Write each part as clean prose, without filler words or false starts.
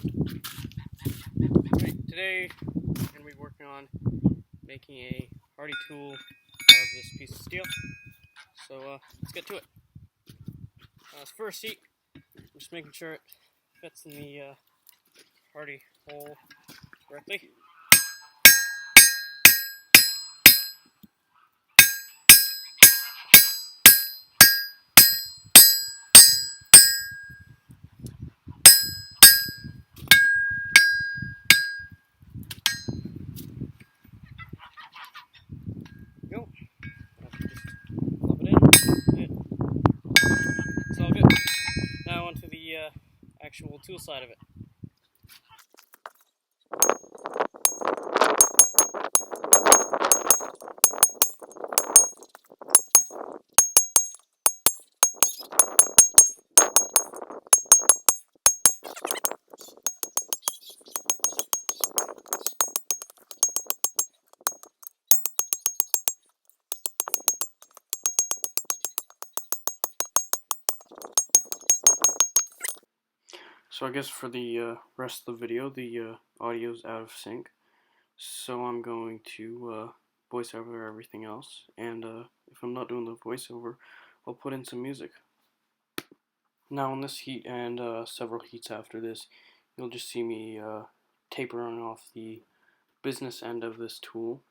Right, today we're going to be working on making a hardy tool out of this piece of steel. So let's get to it. First heat, I'm just making sure it fits in the hardy hole correctly. Go. Just plug it in. It's all good. Now onto the actual tool side of it. So I guess for the rest of the video, the audio's out of sync. So I'm going to voice over everything else, and if I'm not doing the voiceover, I'll put in some music. Now on this heat and several heats after this, you'll just see me tapering off the business end of this tool.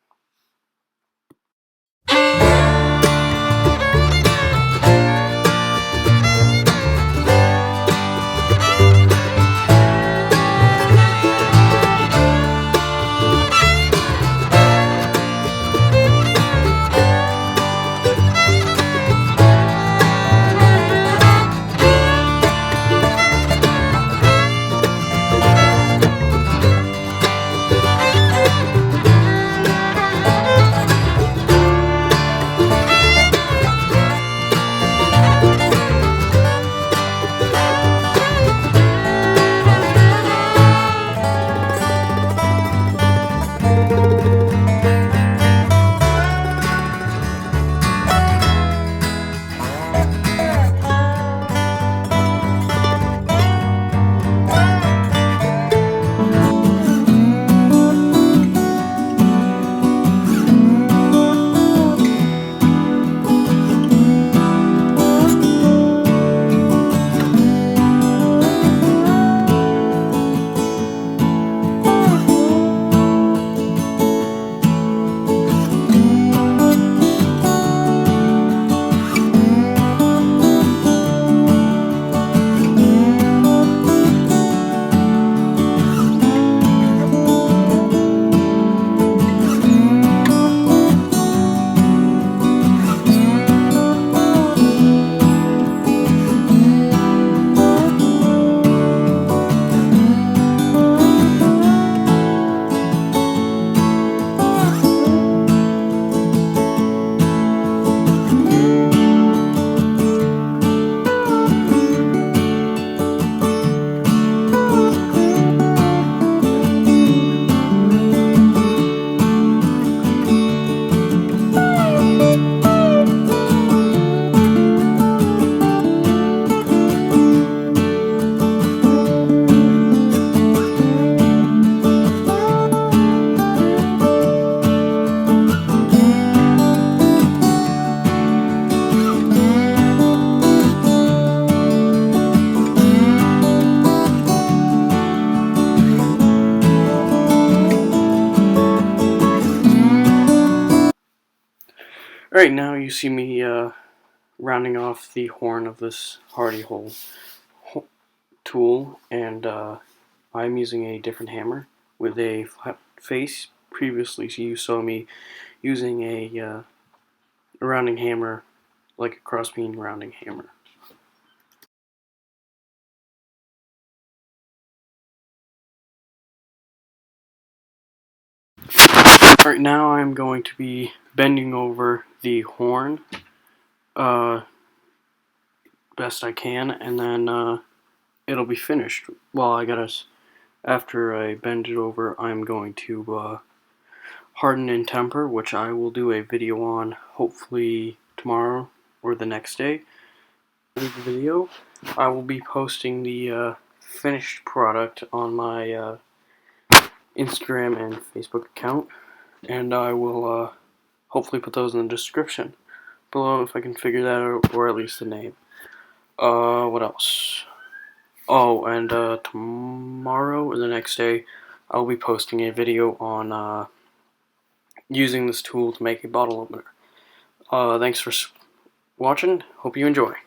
Alright, now you see me rounding off the horn of this hardy hole tool, and I'm using a different hammer with a flat face. Previously you saw me using a rounding hammer, like a crossbeam rounding hammer. Alright, now I'm going to be bending over the horn best I can, and then it'll be finished. Well, after I bend it over, I'm going to harden and temper, which I will do a video on hopefully tomorrow or the next day. In the video, I will be posting the finished product on my Instagram and Facebook account, and I will hopefully put those in the description below if I can figure that out, or at least the name. What else? Oh, and tomorrow or the next day, I'll be posting a video on using this tool to make a bottle opener. Thanks for watching. Hope you enjoy.